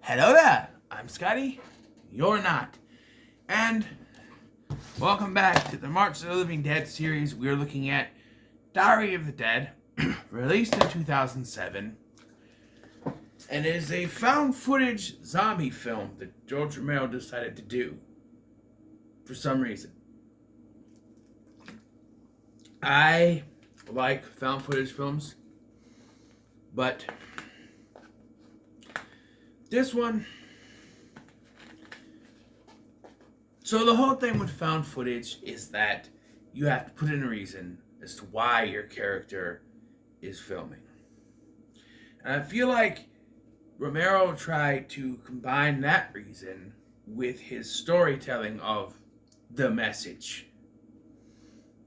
Hello there, I'm Scotty, you're not. And welcome back to the March of the Living Dead series. We're looking at Diary of the Dead, released in 2007. And it is a found footage zombie film that George Romero decided to do for some reason. I like found footage films, but this one... So the whole thing with found footage is that you have to put in a reason as to why your character is filming. And I feel like Romero tried to combine that reason with his storytelling of the message.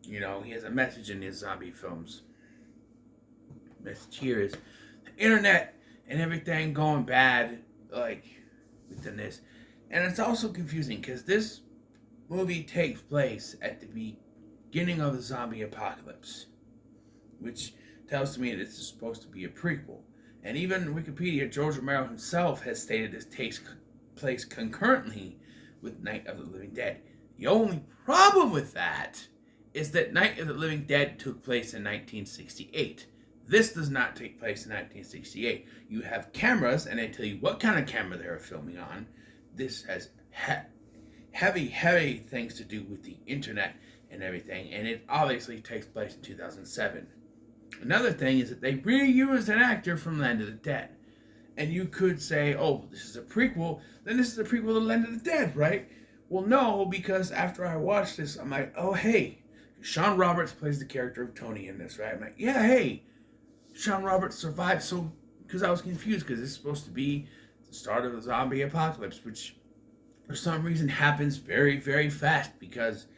You know, he has a message in his zombie films. The message here is the internet and everything going bad, like, within this. And it's also confusing because this movie takes place at the beginning of the zombie apocalypse, which tells me this is supposed to be a prequel. And even Wikipedia, George Romero himself has stated this takes place concurrently with Night of the Living Dead. The only problem with that is that Night of the Living Dead took place in 1968. This does not take place in 1968. You have cameras, and they tell you what kind of camera they are filming on. This has heavy things to do with the internet and everything, and it obviously takes place in 2007. Another thing is that they reused an actor from Land of the Dead. And you could say, oh, this is a prequel, then this is a prequel to Land of the Dead, right? Well, no, because after I watched this, I'm like, oh, hey, Sean Roberts plays the character of Tony in this, right? I'm like, yeah, hey, Sean Roberts survived. So, because I was confused, because it's supposed to be the start of the zombie apocalypse, which for some reason happens very, very fast, because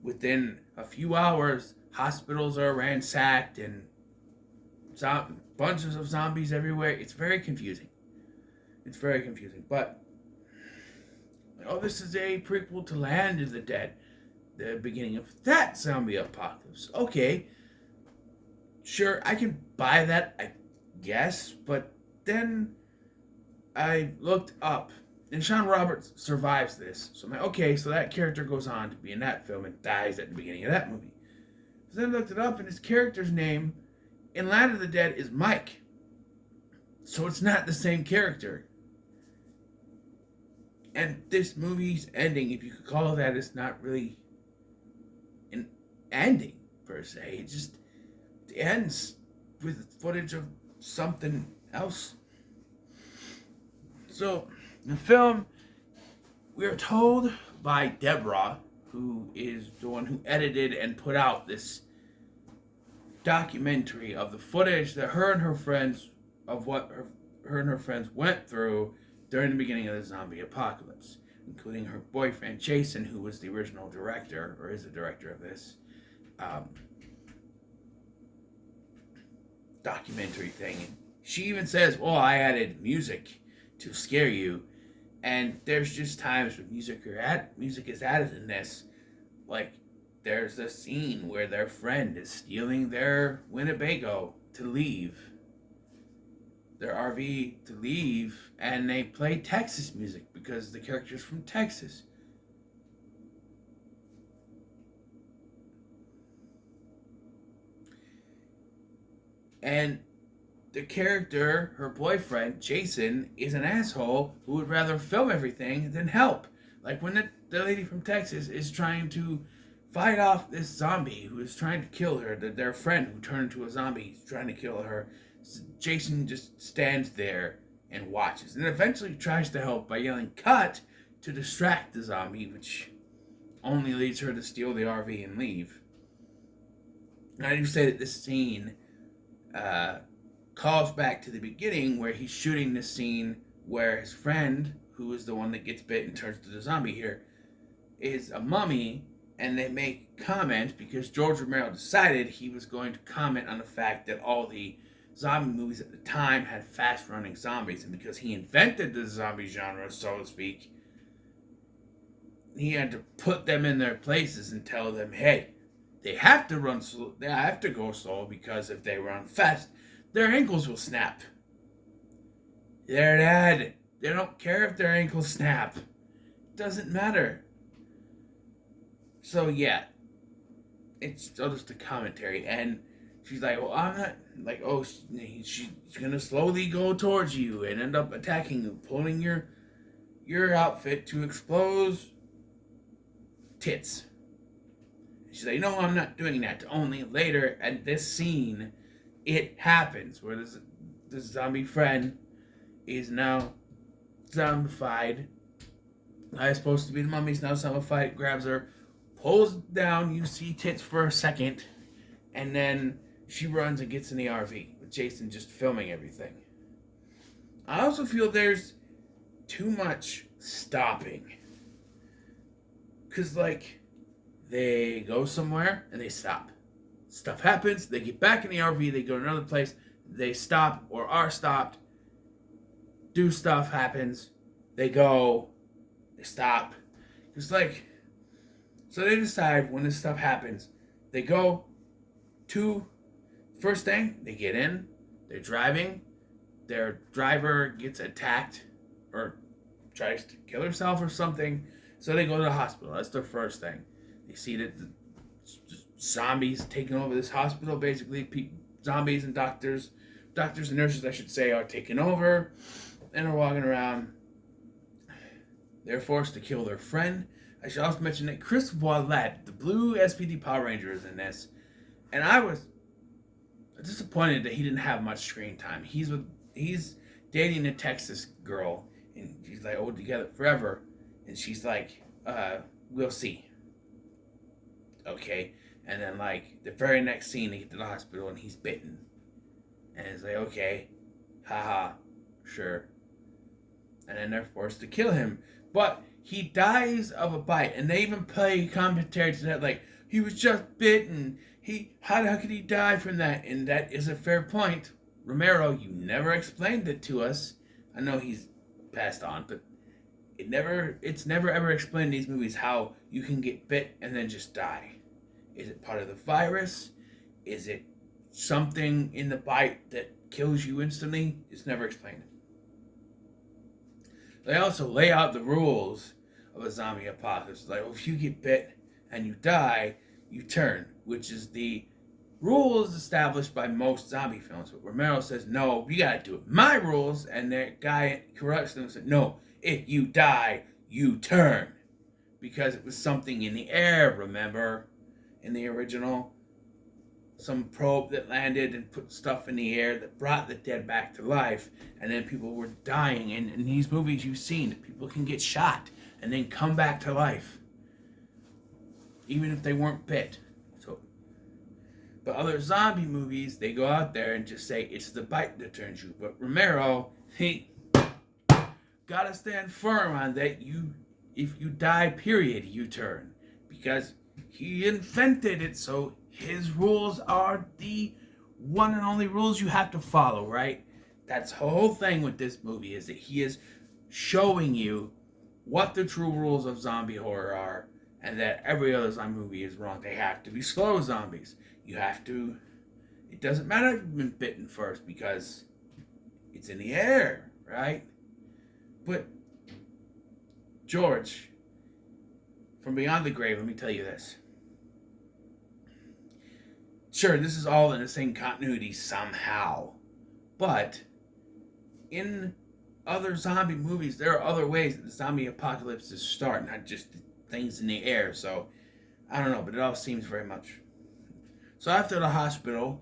within a few hours, hospitals are ransacked and bunches of zombies everywhere. It's very confusing. But, oh, this is a prequel to Land of the Dead, the beginning of that zombie apocalypse. Okay, sure, I can buy that, I guess, but then I looked up, and Sean Roberts survives this. So I'm like, okay, so that character goes on to be in that film and dies at the beginning of that movie. So then I looked it up, and his character's name in Land of the Dead is Mike. So it's not the same character. And this movie's ending, if you could call it that, it's not really an ending, per se. It just ends with footage of something else. So, in the film, we are told by Deborah, who is the one who edited and put out this documentary of the footage that her and her friends, of what her and her friends went through during the beginning of the zombie apocalypse, including her boyfriend Jason, who was the original director, or is the director of this documentary thing. She even says, well, I added music to scare you, and there's just times when music is added in this, like there's a scene where their friend is stealing their Winnebago to leave, their RV to leave, and they play Texas music because the character's from Texas. And the character, her boyfriend, Jason, is an asshole who would rather film everything than help. Like when the lady from Texas is trying to fight off this zombie who is trying to kill her, their friend who turned into a zombie is trying to kill her, Jason just stands there and watches. And eventually tries to help by yelling, cut, to distract the zombie, which only leads her to steal the RV and leave. And I do say that this scene calls back to the beginning where he's shooting this scene where his friend, who is the one that gets bit and turns to the zombie here, is a mummy, and they make comments because George Romero decided he was going to comment on the fact that all the zombie movies at the time had fast-running zombies, and because he invented the zombie genre, so to speak, he had to put them in their places and tell them, hey, they have to run slow, they have to go slow, because if they run fast, their ankles will snap. Their dad They don't care if their ankles snap. It doesn't matter. So yeah, it's just a commentary. And she's like, well, I'm not, like, oh, she's gonna slowly go towards you and end up attacking you, pulling your outfit to expose tits. She's like, no, I'm not doing that. Only later at this scene, it happens where this zombie friend is now zombified. Is supposed to be the mummy's now zombified. Grabs her, pulls down. You see tits for a second, and then she runs and gets in the RV with Jason just filming everything. I also feel there's too much stopping. Because, like, they go somewhere and they stop. Stuff happens, they get back in the RV, they go to another place, they stop or are stopped, do stuff happens, they go, they stop. It's like, so they decide when this stuff happens, they go to, first thing, they get in, they're driving, their driver gets attacked or tries to kill herself or something, so they go to the hospital. That's their first thing. They see that the zombies taking over this hospital. Basically, zombies and doctors and nurses, I should say, are taking over and are walking around. They're forced to kill their friend. I should also mention that Chris Voilette, the blue SPD Power Ranger, is in this, and I was disappointed that he didn't have much screen time. He's dating a Texas girl, and she's like, "Oh, together forever," and she's like, "We'll see." Okay, and then like the very next scene, they get to the hospital and he's bitten, and it's like, okay, haha, sure, and then they're forced to kill him, but he dies of a bite, and they even play commentary to that, like, he was just bitten. How could he die from that? And that is a fair point. Romero, you never explained it to us. I know he's passed on, but it's never ever explained in these movies how you can get bit and then just die. Is it part of the virus? Is it something in the bite that kills you instantly? It's never explained. They also lay out the rules of a zombie apocalypse. Like, well, if you get bit and you die, you turn, which is the rules established by most zombie films. But Romero says, no, you gotta do it. My rules, and that guy corrects them and said, no, if you die, you turn. Because it was something in the air, remember? In the original, some probe that landed and put stuff in the air that brought the dead back to life, and then people were dying. And in these movies you've seen, people can get shot and then come back to life, even if they weren't bit. So, but other zombie movies, they go out there and just say it's the bite that turns you. But Romero, he gotta stand firm on that. If you die, period, you turn, because he invented it, so his rules are the one and only rules you have to follow, right? That's the whole thing with this movie, is that he is showing you what the true rules of zombie horror are, and that every other zombie movie is wrong. They have to be slow zombies. It doesn't matter if you've been bitten first, because it's in the air, right? But, George, from Beyond the Grave, let me tell you this. Sure, this is all in the same continuity somehow, but in other zombie movies, there are other ways that the zombie apocalypses start, not just things in the air. So, I don't know, but it all seems very much. So after the hospital,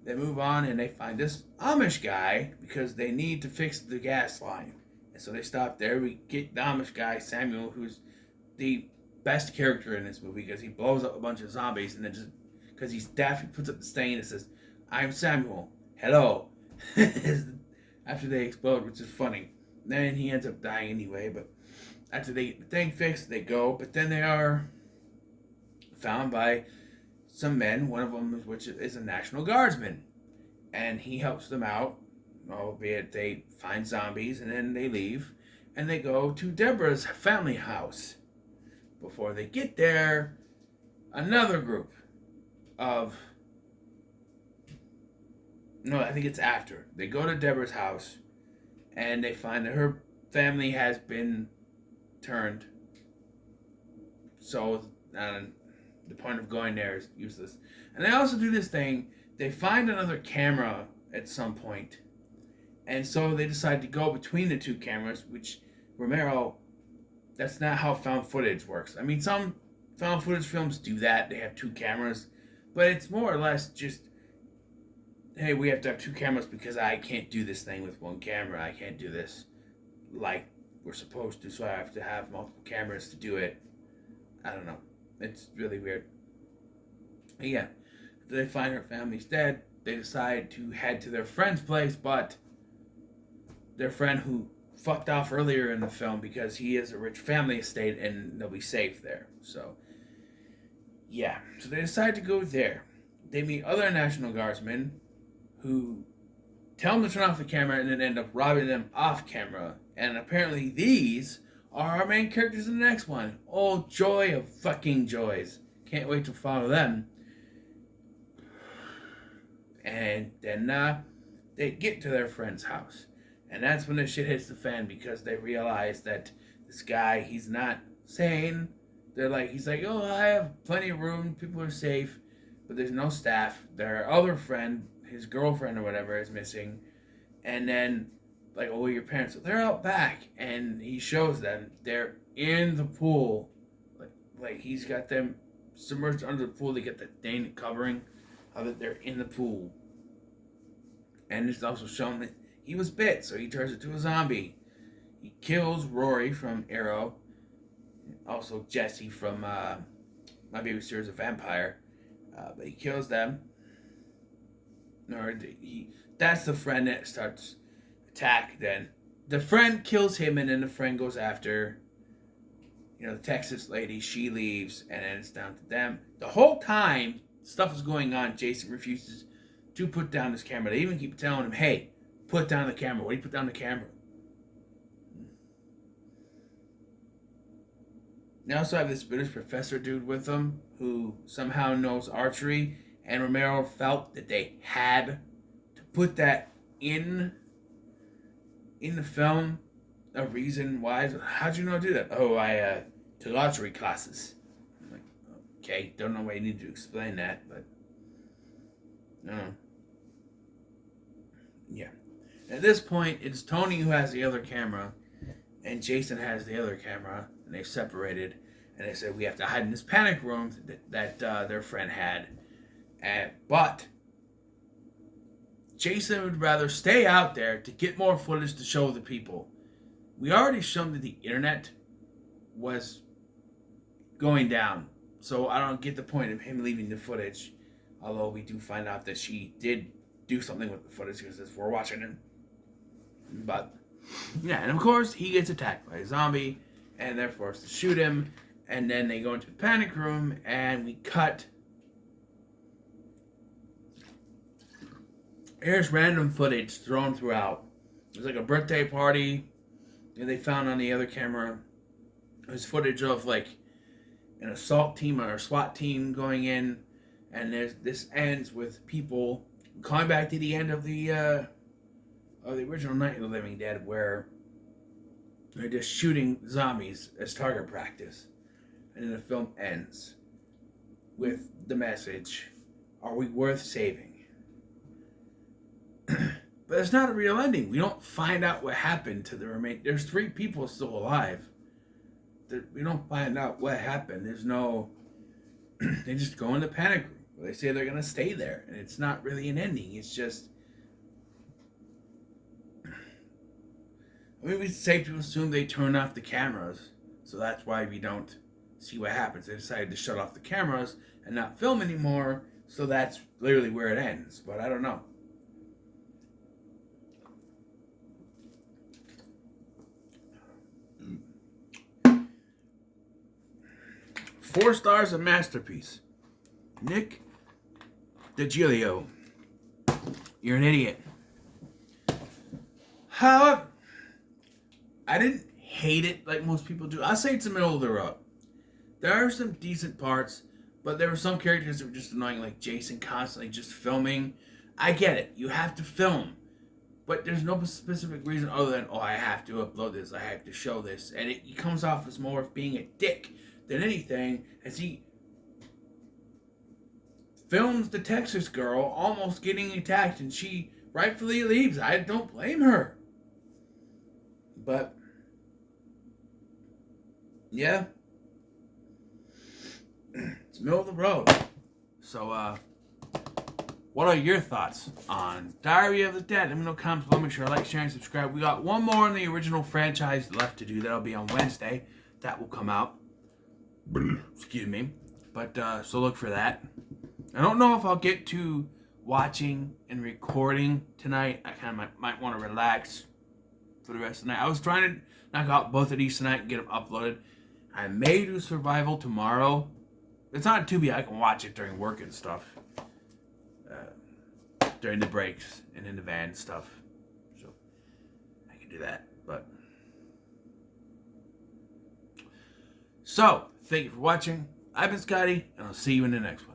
they move on and they find this Amish guy because they need to fix the gas line. And so they stop there. We get the Amish guy, Samuel, who's the best character in this movie because he blows up a bunch of zombies and then just, because he's deaf, he puts up the stain that says, "I'm Samuel. Hello." After they explode, which is funny. Then he ends up dying anyway, but after they get the thing fixed, they go, but then they are found by some men, one of them which is a National Guardsman, and he helps them out, albeit they find zombies, and then they leave, and they go to Deborah's family house. Before they get there, another group of, no, I think it's after, they go to Deborah's house, and they find that her family has been turned. So the point of going there is useless. And they also do this thing. They find another camera at some point, and so they decide to go between the two cameras, which Romero, that's not how found footage works. I mean, some found footage films do that. They have two cameras, but it's more or less just, hey, we have to have two cameras because I can't do this thing with one camera. I can't do this like we're supposed to, so I have to have multiple cameras to do it. I don't know. It's really weird. But yeah, they find her family's dead. They decide to head to their friend's place, but their friend who fucked off earlier in the film because he is a rich family estate and they'll be safe there. So, yeah. So they decide to go there. They meet other National Guardsmen who tell them to turn off the camera and then end up robbing them off camera. And apparently these are our main characters in the next one. Oh, joy of fucking joys. Can't wait to follow them. And then they get to their friend's house. And that's when the shit hits the fan because they realize that this guy, he's not sane. He's like, oh, I have plenty of room. People are safe. But there's no staff. Their other friend, his girlfriend or whatever, is missing. And then, like, oh, your parents, they're out back. And he shows them they're in the pool. Like he's got them submerged under the pool to get the dang covering of it. They're in the pool. And it's also shown that he was bit, so he turns into a zombie. He kills Rory from Arrow. Also Jesse from My Baby Series of Vampire. But he kills them. That's the friend that starts attack. Then the friend kills him, and then the friend goes after, the Texas lady. She leaves, and then it's down to them. The whole time stuff is going on, Jason refuses to put down his camera. They even keep telling him, hey, put down the camera. Why do you put down the camera? They also have this British professor dude with them who somehow knows archery, and Romero felt that they had to put that in the film. A reason why. How'd you know to do that? Oh, I took archery classes. I'm like, okay, don't know why you need to explain that, but yeah. At this point, it's Tony who has the other camera, and Jason has the other camera, and they separated, and they said we have to hide in this panic room that their friend had, but Jason would rather stay out there to get more footage to show the people. We already shown that the internet was going down, so I don't get the point of him leaving the footage, although we do find out that she did do something with the footage because we're watching it. But yeah, and of course he gets attacked by a zombie, and they're forced to shoot him. And then they go into the panic room, and we cut. Here's random footage thrown throughout. There's like a birthday party that they found on the other camera. There's footage of like an assault team or a SWAT team going in, and this ends with people coming back to the end of the original Night of the Living Dead, where they're just shooting zombies as target practice. And then the film ends with the message, are we worth saving? But it's not a real ending. We don't find out what happened to the remaining. There's 3 people still alive. We don't find out what happened. There's no... They just go in the panic room. They say they're going to stay there. And it's not really an ending. It's just... I mean, it's safe to assume they turn off the cameras. So that's why we don't see what happens. They decided to shut off the cameras and not film anymore. So that's literally where it ends. But I don't know. Four stars, a masterpiece. Nick DiGilio. You're an idiot. However, I didn't hate it like most people do. I say it's the middle of the road. There are some decent parts, but there were some characters that were just annoying, like Jason constantly just filming. I get it. You have to film. but there's no specific reason other than, I have to upload this, I have to show this. And it comes off as more of being a dick than anything, as he films the Texas girl almost getting attacked, and she rightfully leaves. I don't blame her. But, yeah. It's middle of the road. So, what are your thoughts on Diary of the Dead? Let me know in the comments below. Make sure to like, share, and subscribe. We got one more in the original franchise left to do. That'll be on Wednesday. That will come out. Excuse me. But, so look for that. I don't know if I'll get to watching and recording tonight. I kind of might want to relax for the rest of the night. I was trying to knock out both of these tonight and get them uploaded. I may do Survival tomorrow. It's not too bad. I can watch it during work and stuff. During the breaks and in the van and stuff. So, I can do that. But, so, thank you for watching. I've been Scotty, and I'll see you in the next one.